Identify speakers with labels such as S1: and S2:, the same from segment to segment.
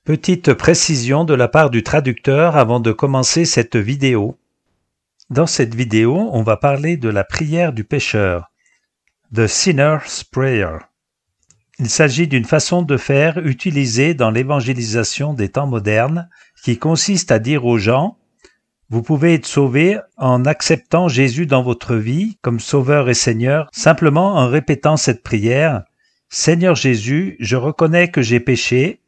S1: Petite précision de la part du traducteur avant de commencer cette vidéo. Dans cette vidéo, on va parler de la prière du pécheur, The Sinner's Prayer. Il s'agit d'une façon de faire utilisée dans l'évangélisation des temps modernes qui consiste à dire aux gens « Vous pouvez être sauvé en acceptant Jésus dans votre vie comme Sauveur et Seigneur, simplement en répétant cette prière « Seigneur Jésus, je reconnais que j'ai péché.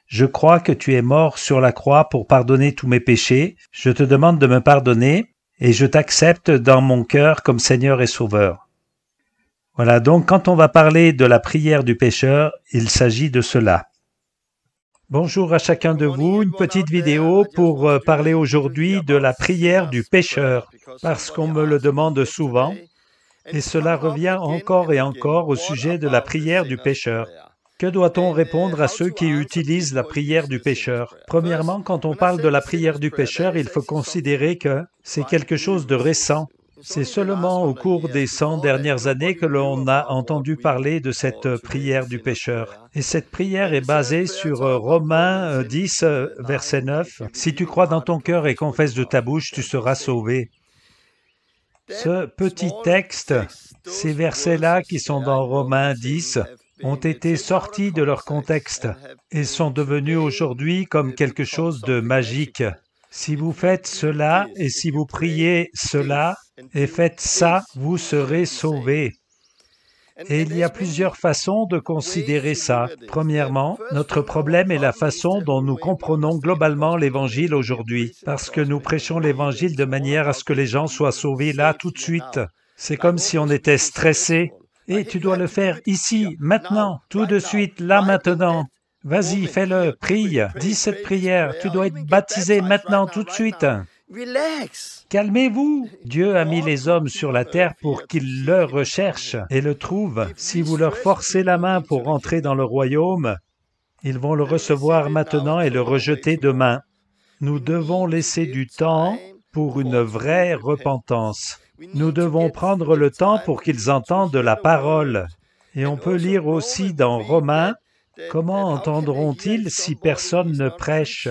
S1: Je crois que tu es mort sur la croix pour pardonner tous mes péchés. Je te demande de me pardonner et je t'accepte dans mon cœur comme Seigneur et Sauveur. » Voilà, donc quand on va parler de la prière du pécheur, il s'agit de cela. Bonjour à chacun de vous, une petite vidéo pour parler aujourd'hui de la prière du pécheur, parce qu'on me le demande souvent, et cela revient encore et encore au sujet de la prière du pécheur. Que doit-on répondre à ceux qui utilisent la prière du pécheur? Premièrement, quand on parle de la prière du pécheur, il faut considérer que c'est quelque chose de récent. C'est seulement au cours des 100 dernières années que l'on a entendu parler de cette prière du pécheur. Et cette prière est basée sur Romains 10, verset 9. « Si tu crois dans ton cœur et confesses de ta bouche, tu seras sauvé. » Ce petit texte, ces versets-là qui sont dans Romains 10, ont été sortis de leur contexte et sont devenus aujourd'hui comme quelque chose de magique. Si vous faites cela et si vous priez cela et faites ça, vous serez sauvés. Et il y a plusieurs façons de considérer ça. Premièrement, notre problème est la façon dont nous comprenons globalement l'Évangile aujourd'hui, parce que nous prêchons l'Évangile de manière à ce que les gens soient sauvés là tout de suite. C'est comme si on était stressé. Et tu dois le faire ici, maintenant, tout de suite, là, maintenant. Vas-y, fais-le, prie, dis cette prière, tu dois être baptisé maintenant, tout de suite. Calmez-vous. Dieu a mis les hommes sur la terre pour qu'ils le recherchent et le trouvent. Si vous leur forcez la main pour entrer dans le royaume, ils vont le recevoir maintenant et le rejeter demain. Nous devons laisser du temps pour une vraie repentance. Nous devons prendre le temps pour qu'ils entendent la parole. Et on peut lire aussi dans Romains, « Comment entendront-ils si personne ne prêche?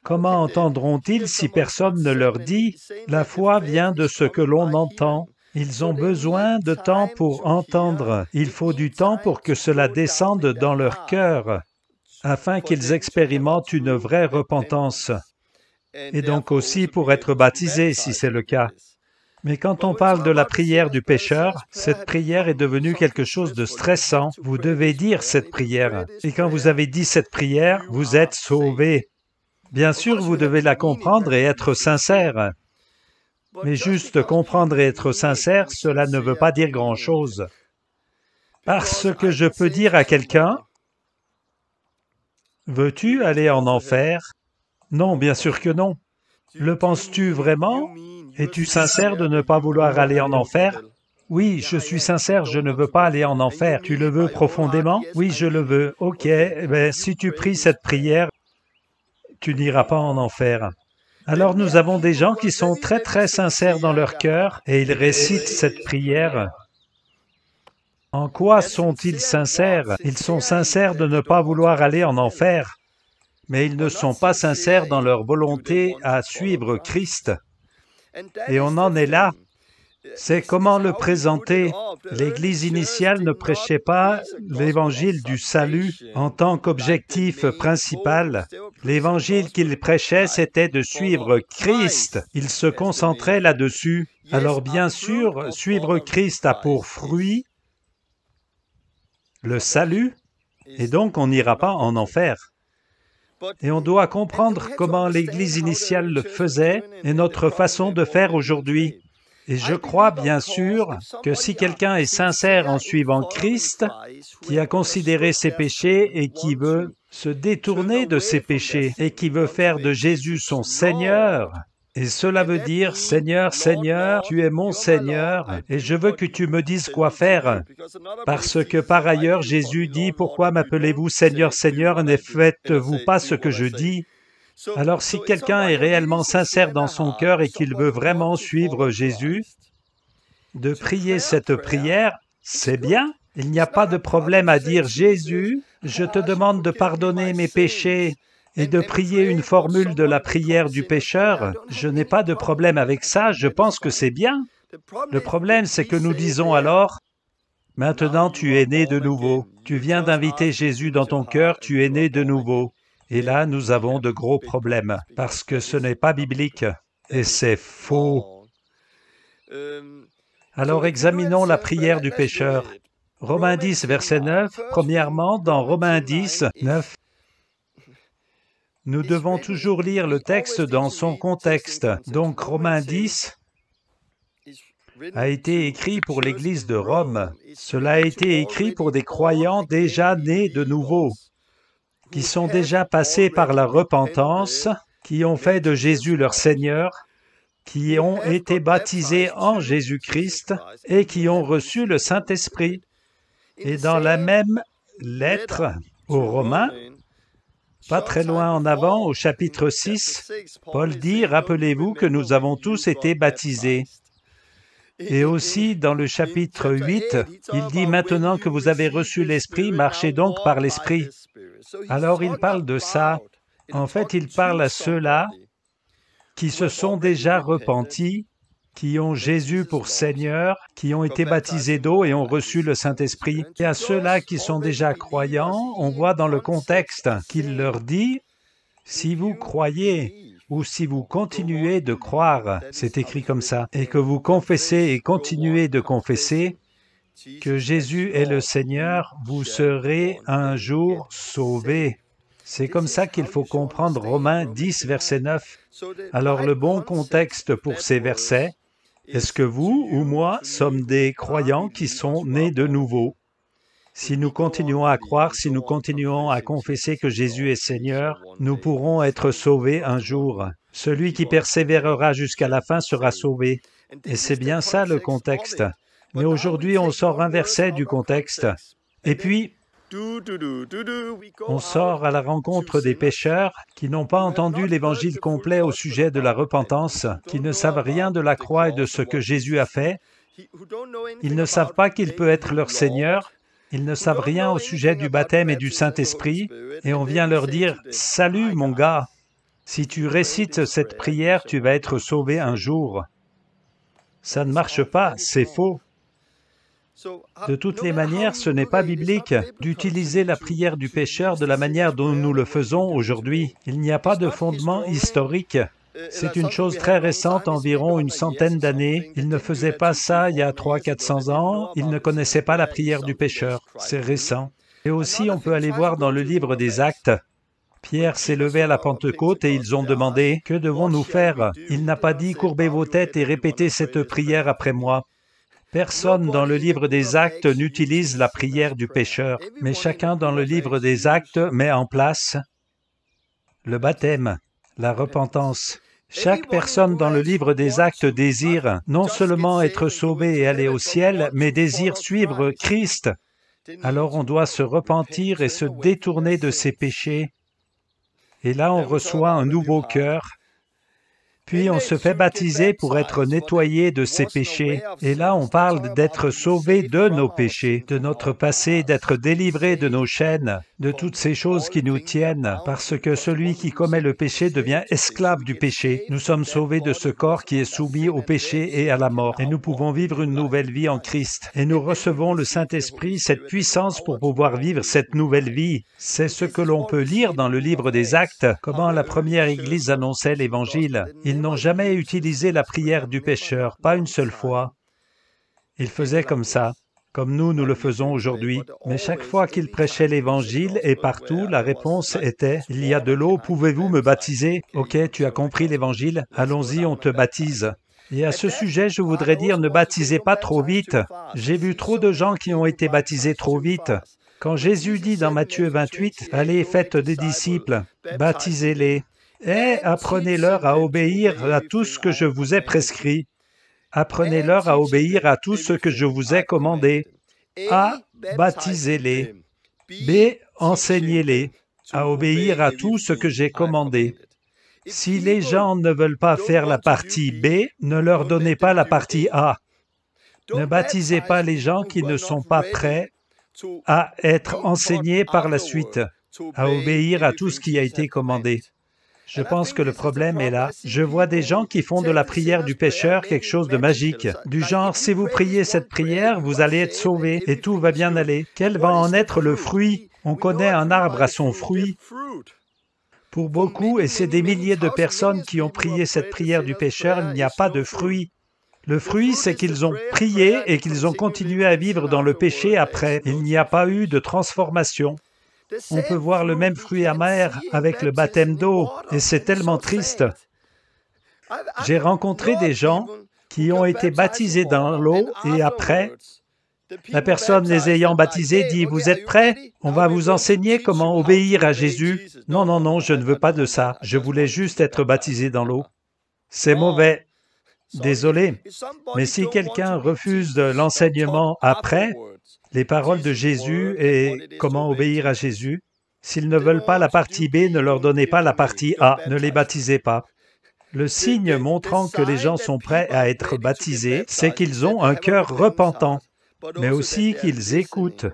S1: Comment entendront-ils si personne ne leur dit? La foi vient de ce que l'on entend. Ils ont besoin de temps pour entendre. Il faut du temps pour que cela descende dans leur cœur, afin qu'ils expérimentent une vraie repentance. Et donc aussi pour être baptisés, si c'est le cas. Mais quand on parle de la prière du pécheur, cette prière est devenue quelque chose de stressant. Vous devez dire cette prière. Et quand vous avez dit cette prière, vous êtes sauvés. Bien sûr, vous devez la comprendre et être sincère. Mais juste comprendre et être sincère, cela ne veut pas dire grand-chose. Parce que je peux dire à quelqu'un, « Veux-tu aller en enfer? » Non, bien sûr que non. Le penses-tu vraiment? Es-tu sincère de ne pas vouloir aller en enfer? Oui, je suis sincère, je ne veux pas aller en enfer. Tu le veux profondément? Oui, je le veux. Ok, si tu pries cette prière, tu n'iras pas en enfer. Alors nous avons des gens qui sont très très sincères dans leur cœur et ils récitent cette prière. En quoi sont-ils sincères? Ils sont sincères de ne pas vouloir aller en enfer, mais ils ne sont pas sincères dans leur volonté à suivre Christ. Et on en est là. C'est comment le présenter. L'Église initiale ne prêchait pas l'Évangile du salut en tant qu'objectif principal. L'Évangile qu'il prêchait, c'était de suivre Christ. Il se concentrait là-dessus. Alors bien sûr, suivre Christ a pour fruit le salut, et donc on n'ira pas en enfer. Et on doit comprendre comment l'Église initiale le faisait et notre façon de faire aujourd'hui. Et je crois bien sûr que si quelqu'un est sincère en suivant Christ, qui a considéré ses péchés et qui veut se détourner de ses péchés et qui veut faire de Jésus son Seigneur, et cela veut dire « Seigneur, Seigneur, tu es mon Seigneur, et je veux que tu me dises quoi faire. » Parce que par ailleurs, Jésus dit « Pourquoi m'appelez-vous Seigneur, Seigneur, ne faites-vous pas ce que je dis ?» Alors si quelqu'un est réellement sincère dans son cœur et qu'il veut vraiment suivre Jésus, de prier cette prière, c'est bien. Il n'y a pas de problème à dire « Jésus, je te demande de pardonner mes péchés et de prier une formule de la prière du pécheur, je n'ai pas de problème avec ça, je pense que c'est bien. Le problème, c'est que nous disons alors, « Maintenant tu es né de nouveau, tu viens d'inviter Jésus dans ton cœur, tu es né de nouveau. » Et là, nous avons de gros problèmes, parce que ce n'est pas biblique, et c'est faux. Alors examinons la prière du pécheur. Romains 10, verset 9, premièrement, dans Romains 10, 9, nous devons toujours lire le texte dans son contexte. Donc Romains 10 a été écrit pour l'Église de Rome. Cela a été écrit pour des croyants déjà nés de nouveau, qui sont déjà passés par la repentance, qui ont fait de Jésus leur Seigneur, qui ont été baptisés en Jésus-Christ et qui ont reçu le Saint-Esprit. Et dans la même lettre aux Romains, pas très loin en avant, au chapitre 6, Paul dit « Rappelez-vous que nous avons tous été baptisés ». Et aussi, dans le chapitre 8, il dit « Maintenant que vous avez reçu l'Esprit, marchez donc par l'Esprit ». Alors il parle de ça. En fait, il parle à ceux-là qui se sont déjà repentis, qui ont Jésus pour Seigneur, qui ont été baptisés d'eau et ont reçu le Saint-Esprit. Et à ceux-là qui sont déjà croyants, on voit dans le contexte qu'il leur dit, « Si vous croyez ou si vous continuez de croire, c'est écrit comme ça, et que vous confessez et continuez de confesser que Jésus est le Seigneur, vous serez un jour sauvés. » C'est comme ça qu'il faut comprendre Romains 10, verset 9. Alors le bon contexte pour ces versets, est-ce que vous ou moi sommes des croyants qui sont nés de nouveau? Si nous continuons à croire, si nous continuons à confesser que Jésus est Seigneur, nous pourrons être sauvés un jour. Celui qui persévérera jusqu'à la fin sera sauvé. Et c'est bien ça le contexte. Mais aujourd'hui, on sort un verset du contexte. Et puis, on sort à la rencontre des pécheurs qui n'ont pas entendu l'évangile complet au sujet de la repentance, qui ne savent rien de la croix et de ce que Jésus a fait. Ils ne savent pas qu'il peut être leur Seigneur. Ils ne savent rien au sujet du baptême et du Saint-Esprit. Et on vient leur dire, « Salut mon gars, si tu récites cette prière, tu vas être sauvé un jour. » Ça ne marche pas, c'est faux. De toutes les manières, ce n'est pas biblique d'utiliser la prière du pécheur de la manière dont nous le faisons aujourd'hui. Il n'y a pas de fondement historique. C'est une chose très récente, environ une centaine d'années. Ils ne faisaient pas ça il y a 300-400 ans. Ils ne connaissaient pas la prière du pécheur. C'est récent. Et aussi, on peut aller voir dans le livre des Actes. Pierre s'est levé à la Pentecôte et ils ont demandé « Que devons-nous faire ?» Il n'a pas dit « Courbez vos têtes et répétez cette prière après moi ». Personne dans le livre des Actes n'utilise la prière du pécheur, mais chacun dans le livre des Actes met en place le baptême, la repentance. Chaque personne dans le livre des Actes désire non seulement être sauvé et aller au ciel, mais désire suivre Christ. Alors on doit se repentir et se détourner de ses péchés. Et là on reçoit un nouveau cœur. Puis on se fait baptiser pour être nettoyé de ses péchés. Et là, on parle d'être sauvé de nos péchés, de notre passé, d'être délivré de nos chaînes, de toutes ces choses qui nous tiennent, parce que celui qui commet le péché devient esclave du péché. Nous sommes sauvés de ce corps qui est soumis au péché et à la mort. Et nous pouvons vivre une nouvelle vie en Christ. Et nous recevons le Saint-Esprit, cette puissance pour pouvoir vivre cette nouvelle vie. C'est ce que l'on peut lire dans le livre des Actes, comment la première Église annonçait l'Évangile. Ils n'ont jamais utilisé la prière du pécheur, pas une seule fois. Ils faisaient comme ça, comme nous le faisons aujourd'hui. Mais chaque fois qu'ils prêchaient l'Évangile, et partout, la réponse était « Il y a de l'eau, pouvez-vous me baptiser? Ok, tu as compris l'Évangile, allons-y, on te baptise. » Et à ce sujet, je voudrais dire, ne baptisez pas trop vite. J'ai vu trop de gens qui ont été baptisés trop vite. Quand Jésus dit dans Matthieu 28, « Allez, faites des disciples, baptisez-les. » Et apprenez-leur à obéir à tout ce que je vous ai prescrit. Apprenez-leur à obéir à tout ce que je vous ai commandé. A. Baptisez-les. B. Enseignez-les à obéir à tout ce que j'ai commandé. Si les gens ne veulent pas faire la partie B, ne leur donnez pas la partie A. Ne baptisez pas les gens qui ne sont pas prêts à être enseignés par la suite. à obéir à tout ce qui a été commandé. Je pense que le problème est là. Je vois des gens qui font de la prière du pécheur quelque chose de magique. Du genre, si vous priez cette prière, vous allez être sauvés et tout va bien aller. Quel va en être le fruit? On connaît un arbre à son fruit. Pour beaucoup, et c'est des milliers de personnes qui ont prié cette prière du pécheur, il n'y a pas de fruit. Le fruit, c'est qu'ils ont prié et qu'ils ont continué à vivre dans le péché après. Il n'y a pas eu de transformation. On peut voir le même fruit amer avec le baptême d'eau, et c'est tellement triste. J'ai rencontré des gens qui ont été baptisés dans l'eau, et après, la personne les ayant baptisés dit « Vous êtes prêts? On va vous enseigner comment obéir à Jésus. » Non, non, non, je ne veux pas de ça. Je voulais juste être baptisé dans l'eau. C'est mauvais. Désolé. Mais si quelqu'un refuse de l'enseignement après, les paroles de Jésus et comment obéir à Jésus, s'ils ne veulent pas la partie B, ne leur donnez pas la partie A, ne les baptisez pas. Le signe montrant que les gens sont prêts à être baptisés, c'est qu'ils ont un cœur repentant, mais aussi qu'ils écoutent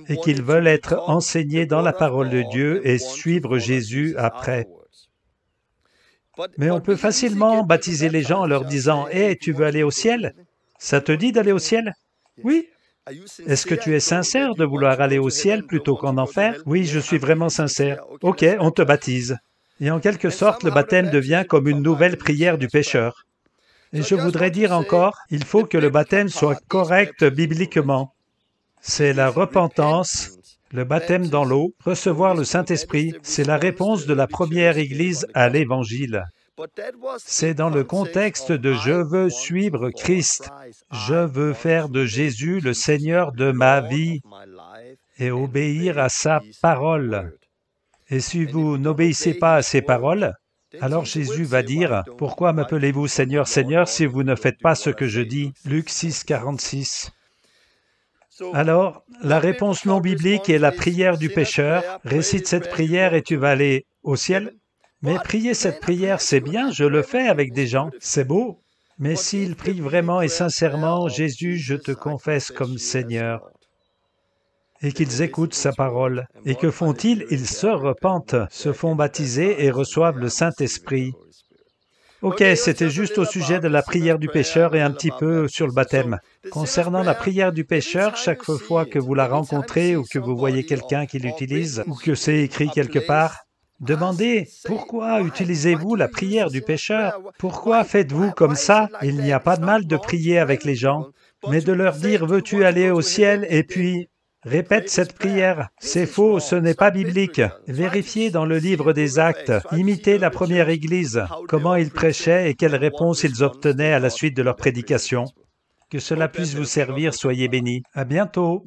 S1: et qu'ils veulent être enseignés dans la parole de Dieu et suivre Jésus après. Mais on peut facilement baptiser les gens en leur disant « Hé, tu veux aller au ciel? Ça te dit d'aller au ciel? » Oui. Est-ce que tu es sincère de vouloir aller au ciel plutôt qu'en enfer? Oui, je suis vraiment sincère. Ok, on te baptise. Et en quelque sorte, le baptême devient comme une nouvelle prière du pécheur. Et je voudrais dire encore, il faut que le baptême soit correct bibliquement. C'est la repentance, le baptême dans l'eau, recevoir le Saint-Esprit, c'est la réponse de la première Église à l'Évangile. C'est dans le contexte de « je veux suivre Christ », je veux faire de Jésus le Seigneur de ma vie et obéir à sa parole. Et si vous n'obéissez pas à ses paroles, alors Jésus va dire « Pourquoi m'appelez-vous Seigneur, Seigneur, si vous ne faites pas ce que je dis » Luc 6, 46. Alors, la réponse non biblique est la prière du pécheur. Récite cette prière et tu vas aller au ciel. Mais prier cette prière, c'est bien, je le fais avec des gens, c'est beau. Mais s'ils prient vraiment et sincèrement, « Jésus, je te confesse comme Seigneur », et qu'ils écoutent sa parole, et que font-ils? Ils se repentent, se font baptiser et reçoivent le Saint-Esprit. Ok, c'était juste au sujet de la prière du pécheur et un petit peu sur le baptême. Concernant la prière du pécheur, chaque fois que vous la rencontrez ou que vous voyez quelqu'un qui l'utilise ou que c'est écrit quelque part, demandez, pourquoi utilisez-vous la prière du pécheur? Pourquoi faites-vous comme ça? Il n'y a pas de mal de prier avec les gens, mais de leur dire, veux-tu aller au ciel? Et puis, répète cette prière. C'est faux, ce n'est pas biblique. Vérifiez dans le livre des Actes, imitez la première Église, comment ils prêchaient et quelles réponses ils obtenaient à la suite de leur prédication. Que cela puisse vous servir, soyez bénis. À bientôt.